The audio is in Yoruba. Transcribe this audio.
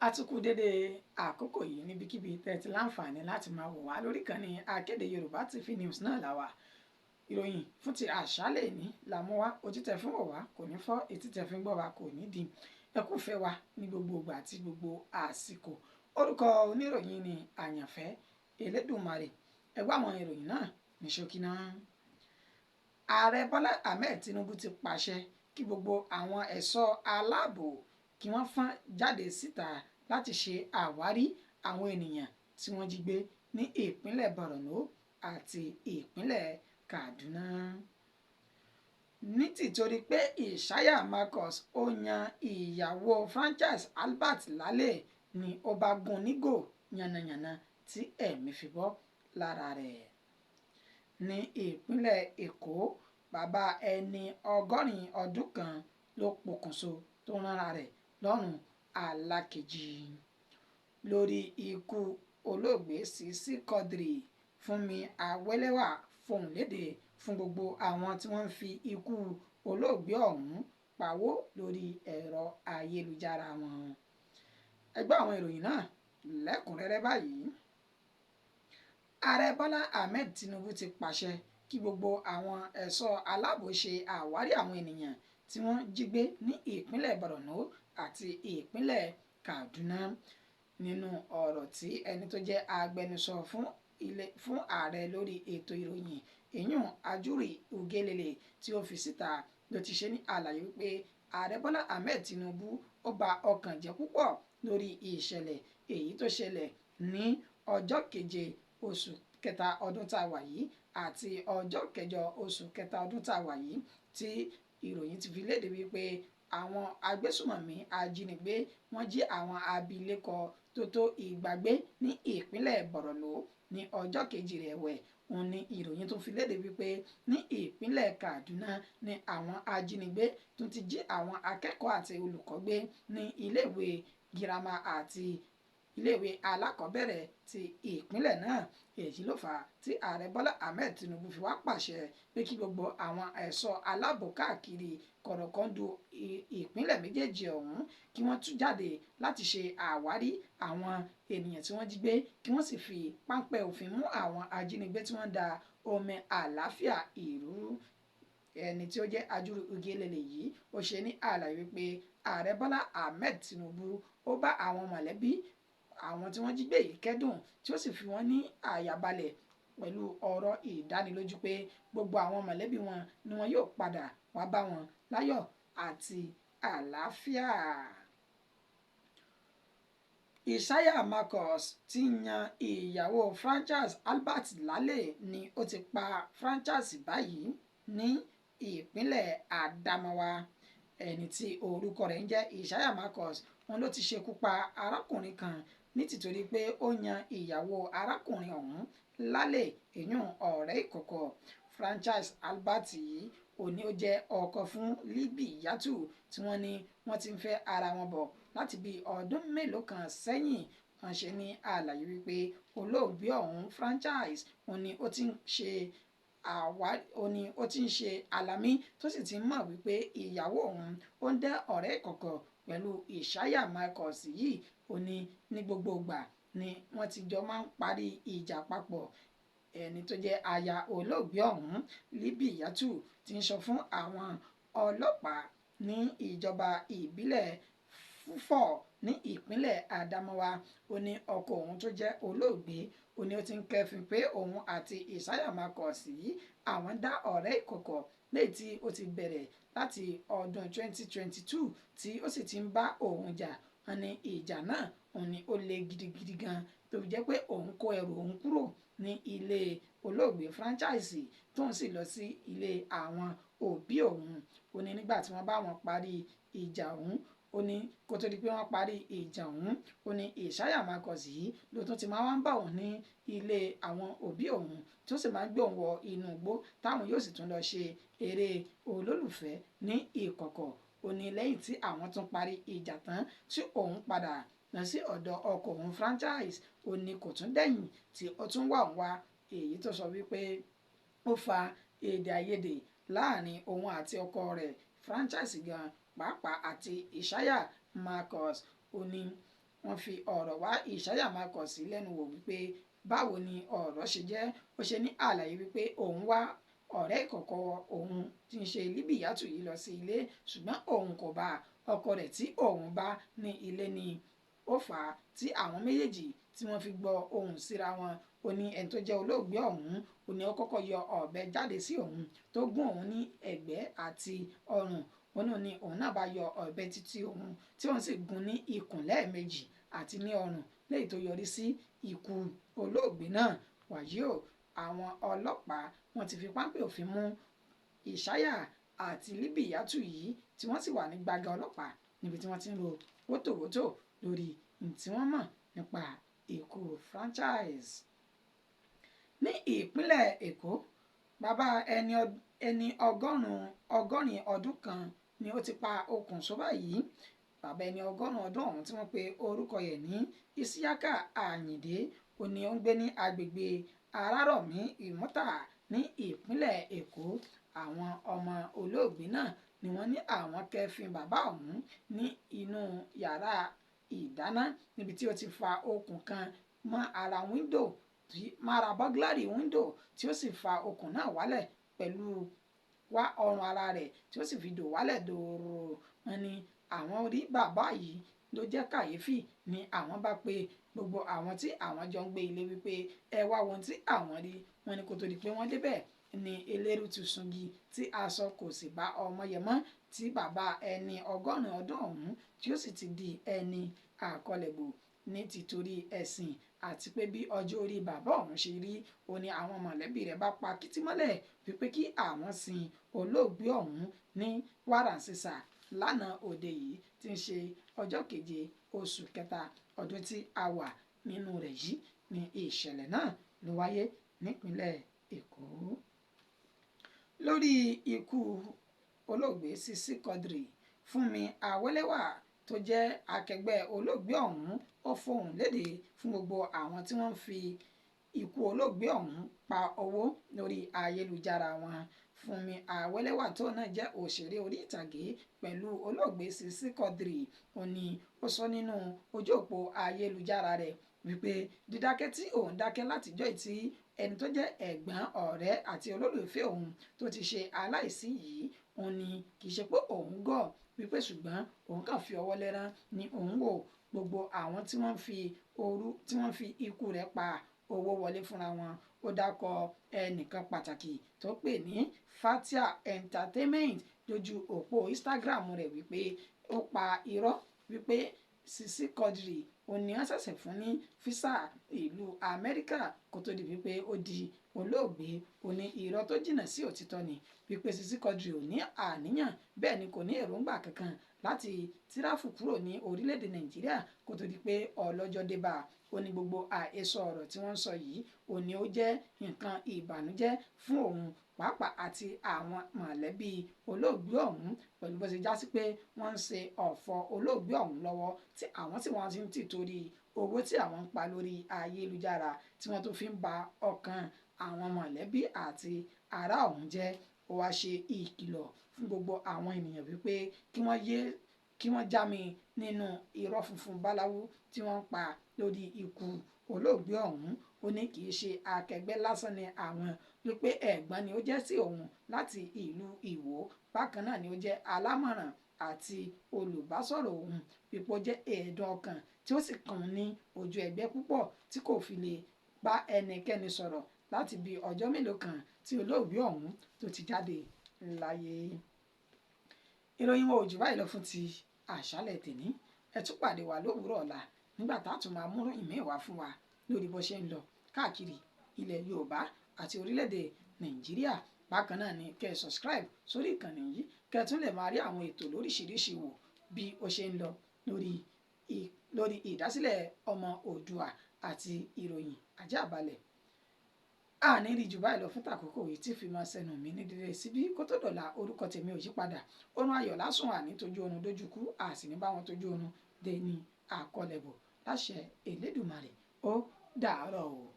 àtúkù dédé àkókò yìí níbikíbi tẹ́ ti láǹfààní láti máa wò wá lórí ìkànnì Akéde Yorùbá TV News náà là wà. Ìròyìn fún ti àṣálẹ́ ní làmú wá, ojú tẹ́ fi ń wò wá kò ní fọ́, etí tẹ́ fi ń gbọ́ wá kò ní di. Ẹ kú fẹ́ wa ní gbogbo ìgbà àti gbogbo àsìkò. Orúkọ oníròyìn ni Àyànfẹ́ Elédùmarè. Ẹ gbọ́ àwọn ìròyìn náà ní ṣókí náà. Ààrẹ Bọ́lá Ahmed Tinubu ti pàṣẹ kí gbogbo àwọn ẹ̀ṣọ́ aláàbò kí wọ́n fọ́n jáde síta láti ṣe àwárí àwọn ènìyàn tí wọ́n jí gbé ní ìpínlẹ̀ Borno àti ìpínlẹ̀ Kaduna. Nítorí pé Ìṣáyà Marcus ó yan ìyàwó Franchise Albert lálẹ́ ni ó bá gún Nígò yànnàyànnà tí ẹ̀mí fi bọ́ lára rẹ̀. Ní ìpínlẹ̀ Èkó, bàbá ẹni 80 ọdún kan ló pokùnso tó ránra rẹ̀ lọ́rùn alákejì. Lórí ikú olóògbé Sisi Quadri, Fúnmi Awẹ́lẹ́wà fohùn lédè fún gbogbo àwọn tí wọ́n ń fi ikú olóògbé ọ̀hún pawó lórí ẹ̀rọ ayélujára wọn. Ẹ gbọ́ àwọn ìròyìn náà lẹ́kùnrẹ́rẹ́ báyìí. Ààrẹ Bọ́lá Ahmed Tinubu ti pàṣẹ kí gbogbo àwọn ẹ̀ṣọ́ aláàbò ṣe àwárí àwọn ènìyàn tí wọ́n jí gbé ní ìpínlẹ̀ Borno àti ìpínlẹ̀ Kaduna. Nínú ọ̀rọ̀ tí ẹni tó jẹ́ agbẹnusọ fún ààrẹ lórí ètò ìròyìn èyún Ajuri Ugelele tí ó fi síta ló ti ṣe ní àlàyé wípé ààrẹ Bọ́lá Ahmed Tinubu ó bà ọkàn jẹ́ púpọ̀ lórí ìṣẹ̀lẹ̀ èyí tó ṣẹlẹ̀ ní ọjọ́ 7 oṣù kẹta ọdún tá a wà yìí àti ọjọ́ 8 oṣù kẹta ọdún tá a wà yìí tí ìròyìn ti fi léde wípé àwọn agbésùmọ̀mí ajínigbé wọ́n jí àwọn abilékọ tó ìgbàgbé ní ìpínlẹ̀ Borno ní ọjọ́ 2 rẹ̀ wẹ̀. Òun ni ìròyìn tó fi léde wípé ní ìpínlẹ̀ Kaduna ní àwọn ajínigbé tún ti jí àwọn akẹ́kọ̀ọ́ àti olùkọ́ gbé ní iléèwé girama àti iléèwé alákọ̀ọ́bẹ̀rẹ̀ ti ìpínlẹ̀ náà. Èyí ló fà á tí ààrẹ Bọ́lá Ahmed Tinubu fi wá pàṣẹ pé kí gbogbo àwọn ẹ̀ṣọ́ aláàbò káàkiri kọ̀rọ̀kọ́ndù ìpínlẹ̀ méjèèjì ọ̀hún kí wọ́n tú jáde láti ṣe àwárí àwọn ènìyàn tí wọ́n jí gbé kí wọ́n sì fi páńpẹ́ òfin mú àwọn ajínigbé tí wọ́n da omi àlàáfíà ìlú. Ẹni tí ó jẹ́ Ajuri Ugelele yìí ó ṣe ní àlàyé wípé ààrẹ Bọ́lá Ahmed Tinubu ó bá àwọn mọ̀lẹ́bí àwọn tí wọ́n jí gbé yìí kẹ́dùn tí ó sì fi wọ́n ní àyàbalẹ̀ pẹ̀lú ọ̀rọ̀ ìdánilójú pé gbogbo àwọn mọ̀lẹ́bí wọn ni wọn yóò padà wá bá wọn láyọ̀ àti àlàáfíà. Ìṣáyà Marcus ti yan ìyàwó Franchise Albert lálẹ́ ni ó ti pa Franchise báyìí ní ìpínlẹ̀ Adamawa. Ẹni tí orúkọ rẹ̀ ń jẹ́ Ìṣáyà Marcus wọn ló ti ṣekú pa arákùnrin kan nítorí pé ó yan ìyàwó arákùnrin ọ̀hún lálẹ́ èyún ọ̀rẹ́ ìkọ̀kọ̀. Franchise Albert yìí òní ó jẹ́ ọkọ fún Libi Yatu tí wọ́n ní wọ́n ti ń fẹ́ ara wọn bọ̀ láti bí ọdún mélòó kan sẹ́yìn. Wọ́n ṣe ní àlàyé wípé olóògbé ọ̀hún Franchise òní ó ti ń ṣe àlámí tó sì ti mọ̀ wípé ìyàwó òun ó ń dẹ́ ọ̀rẹ́ ìkọ̀kọ̀ pẹ̀lú Ìṣáyà Marcus yìí. Ó ní gbogbo ìgbà ni wọ́n ti jọ máa ń parí ìjà papọ̀. Ẹni tó jẹ́ aya olóògbé ọ̀hún Libi Yatu ti ń sọ fún àwọn ọlọ́pàá ní ìjọba ìbílẹ̀ Fúfọ̀ ní ìpínlẹ̀ Adamawa. Ó ní ọkọ òun tó jẹ́ olóògbé ó ní ó ti ń kẹ́fìn pé òun àti Ìṣáyà Marcus yìí àwọn dá ọ̀rẹ́ ìkọ̀kọ̀ léyìí tí ó ti bẹ̀rẹ̀ láti ọdún 2022 tí ó sì ti ń bá òun jà. Wọ́n ní ìjà náà òun ni ó le gidigidi gan tó fi jẹ́ pé òun kó ẹrù òun kúrò ní ilé olóògbé Franchise tóun sì lọ sí ilé àwọn òbí òun. Ó ní nígbà tí wọ́n bá wọn parí ìjà òun ó ní kó tó di pé wọ́n parí ìjà òun ó ní Ìṣáyà Marcus yìí ló tún ti máa ń bá òun ní ilé àwọn òbí òun tó sì máa ń gbé òun wọ inú igbó táwọn yóò sì tún lọ ṣe eré olólùfẹ́ ní ìkọ̀kọ̀. Ó ní lẹ́yìn tí àwọn tún parí ìjà tán tí òun padà lọ sí ọ̀dọ̀ ọkọ òun Franchise ó ní kò tún dẹ̀yìn tí ó tún wà òun wá. Èyí tó sọ wípé ó fa èdè àìyedè láàrin òun àti ọkọ rẹ̀ Franchise gan pàápàá àti Ìṣáyà Marcus. Ó ní wọ́n fi ọ̀rọ̀ wá Ìșálẹ Marcus lẹ́nu wò wípé báwo ni ọ̀rọ̀ ṣe jẹ́. Ó ṣe ní àlàyé wípé òun wá ọ̀rẹ́ ìkọ̀kọ̀ òun tí ń ṣe Líbíyàtù yìí lọ sí ilé, ṣùgbọ́n òun kò bá ọkọ rẹ̀ tí òun bá ní ilé ni ó fà á tí àwọn méjèèjì tí wọ́n fi gbọ́ ohùn síra wọn. Ó ní ẹni tó jẹ́ olóògbé ọ̀hún, ó ní ó kọ́kọ́ yọ ọ̀bẹ jáde sí òun tó gún òun ní ẹ̀gbẹ́ àti ọrùn. Ó ní òun náà bá yọ ọ̀bẹ títí òun tí òun sì gún ní ikùn lẹ́ẹ̀mejì àti ní ọrùn, léyìí tó yọrí sí ikú olóògbé náà. Wàyí o, àwọn ọlọ́pàá wọ́n ti fi páńpẹ́ òfin mú Ìșálẹ àti Líbíyàtù yìí tí wọ́n sì wà ní gbàgà ọlọ́pàá níbi tí wọ́n ti ń ro wótòwótò lórí tí wọ́n mọ̀ nípa ikú franchise. Ní ìpínlẹ̀ Èkó, bàbá ẹni ọgọ́rin ọdún kan ni ó ti pa okùn so báyìí. Bàbá ẹni ọgọ́rùn-ún ọdún ọ̀hún tí wọ́n pe orúkọ yẹ̀ ní Isiaka Àyìndé, ó ní ó ń gbé ní agbègbè Arárọ̀mí Ìmọ́tà ní ìpínlẹ̀ Èkó. Àwọn ọmọ olóògbé náà ni wọ́n ní àwọn kẹ́fìn bàbá ọ̀hún ní inú yàrá ìdáná níbi tí ó ti fa okùn kan mọ́ ara wíńdò mára bọ́gílárì wíńdò tí ó sì fa okùn náà wálẹ̀ pẹ̀lú wá ọrùn ara rẹ̀ tí ó sì fi dò wálẹ̀ dòòrò. Wọ́n ní àwọn rí bàbá yìí ló jẹ́ kàyéfì ni àwọn bá pe gbogbo àwọn tí àwọn jọ ń gbé ilé wípé ẹ wá ohun tí àwọn rí. Wọ́n ní kó tó di pé wọ́n débẹ̀ ni eléru ti sungi tí aṣọ kò sì bá ọmọ yẹn mọ́, tí bàbá ẹni ọgọ́rin ọdún ọ̀hún tí ó sì ti di ẹni àkọlẹ̀bò ní tìtorí ẹ̀sìn àti pé bí ọjọ́ orí bàbá ọ̀hún ṣe rí. Ó ní àwọn mọ̀lẹ́bí rẹ̀ bá pa kìtìmọ́lẹ̀ wípé kí àwọn sin olóògbé ọ̀hún ní wàràǹṣeṣà lánàá òde yìí tí ń ṣe ọjọ́ 7 oṣù kẹta ọdún tí a wà nínú rẹ̀ yìí ni ìṣẹ̀lẹ̀ náà ló wáyé nípínlẹ̀ Èkó. Lórí ikú olóògbé Sisi Quadri, Fúnmi Awẹ́lẹ́wà tó jẹ́ akẹgbẹ́ olóògbé ọ̀hún ó fohùn lédè fún gbogbo àwọn tí wọ́n fi ikú olóògbé ọ̀hún pa owó lórí ayélujára wọn. Fúnmi Awẹ́lẹ́wà tó náà jẹ́ òṣèré orí ìtàgé pẹ̀lú olóògbé Sisi Quadri, ó ní ó sọ nínú ojú òpó ayélujára rẹ̀ wípé dídákẹ́ tí òun dákẹ́ látijọ́ tí ẹni tó jẹ́ ẹ̀gbọ́n ọ̀rẹ́ àti olólùfẹ́ òun tó ti ṣe aláìsí yìí, òun ní kì í ṣe pé òun gọ̀ wípé ṣùgbọ́n òun kàn fi ọwọ́ lẹ́rán ni òun wò gbogbo àwọn tí wọ́n fi ikú rẹ̀ pa owó wọlé fúnra wọn. Ó dákọ̀ ẹnìkan pàtàkì tó pè ní Fatia Entertainment lójú òpó Instagram rẹ̀ wípé ó pa irọ́ wípé Sisi Quadri ó ní wọ́n ṣẹ̀ṣẹ̀ fún ní físà ìlú Amẹ́ríkà kó tó di wípé ó di olóògbé. Ó ní irọ́ tó jìnnà sí òtítọ́ ni wípé Sisi Quadri ò ní àníyàn bẹ́ẹ̀ ni kò ní èròǹgbà kankan láti tíráfù kúrò ní orílẹ̀-èdè Nàìjíríà kó tó di pé ọlọ́jọ́ dé bá. Ó ní gbogbo àhesọ ọ̀rọ̀ tí wọ́n ń sọ yìí ó ní ó jẹ́ nǹkan ìbànújẹ́ fún òun pàápàá àti àwọn mọ̀lẹ́bí olóògbé ọ̀hún pẹ̀lú bó ṣe já sí pé wọ́n ń ṣe ọ̀fọ̀ olóògbé ọ̀hún lọ́wọ́ tí wọ́n ti ń tìtorí owó tí àwọn ń pa lórí ayélujára tí wọ́n tó fi ń ba ọkàn àwọn mọ̀lẹ́bí àti ará ọ̀hún jẹ́. Ó wá ṣe ìkìlọ̀ fún gbogbo àwọn ènìyàn wípé kí wọ́n já mi nínú irọ́ funfun báláwú tí wọ́n ń pa lórí ikú olóògbé ọ̀hún. Ó ní kì í ṣe akẹgbẹ́ lásán ni àwọn, wípé ẹ̀gbọ́n ni ó jẹ́ sí òun láti ìlú Ìwó. Bákan náà ni ó jẹ́ alámọ̀ràn àti olùbásọ̀rọ̀ òun, wípé ó jẹ́ ẹ̀dùn ọkàn tí ó sì kàn ní ojú ẹgbẹ́ púpọ̀ tí kò fi lè bá ẹnikẹ́ni sọ̀rọ̀ láti bí ọjọ́ mélòó kan tí olóògbé ọ̀hún tó ti jáde láyé. Ìròyìn wọn ò jù báyìí lọ fún ti àṣálẹ́ tèmi. Ẹ tún pàdé wa lówùúrọ̀ ọ̀la nígbà tá a tún máa mú ìmíì wá fún wa lórí bó ṣe ń lọ káàkiri ilẹ̀ Yorùbá àti orílẹ̀-èdè Nàìjíríà. Bákan náà ni kẹ́ ẹ subscribe sórí ìkànnì yìí kẹ́ ẹ tún lè máa rí àwọn ètò lóríṣiríṣi wò bí ó ṣe ń lọ lórí ìdásílẹ̀ ọmọ Oòduà àti ìròyìn àjàbalẹ̀. A ní rí jù báyìí lọ fún tàkókò yìí tí fi máa sẹnu mi ní dídé síbí kó tó dọ̀la. Orúkọ tèmi ò yí padà. Orun ayọ̀ lásùn àní tójú oorun dójúkú a sì ní bá wọn tójú oorun dé ní àkọlẹ̀bọ̀ láṣẹ Elédùmarè. Ó dàárọ̀ o.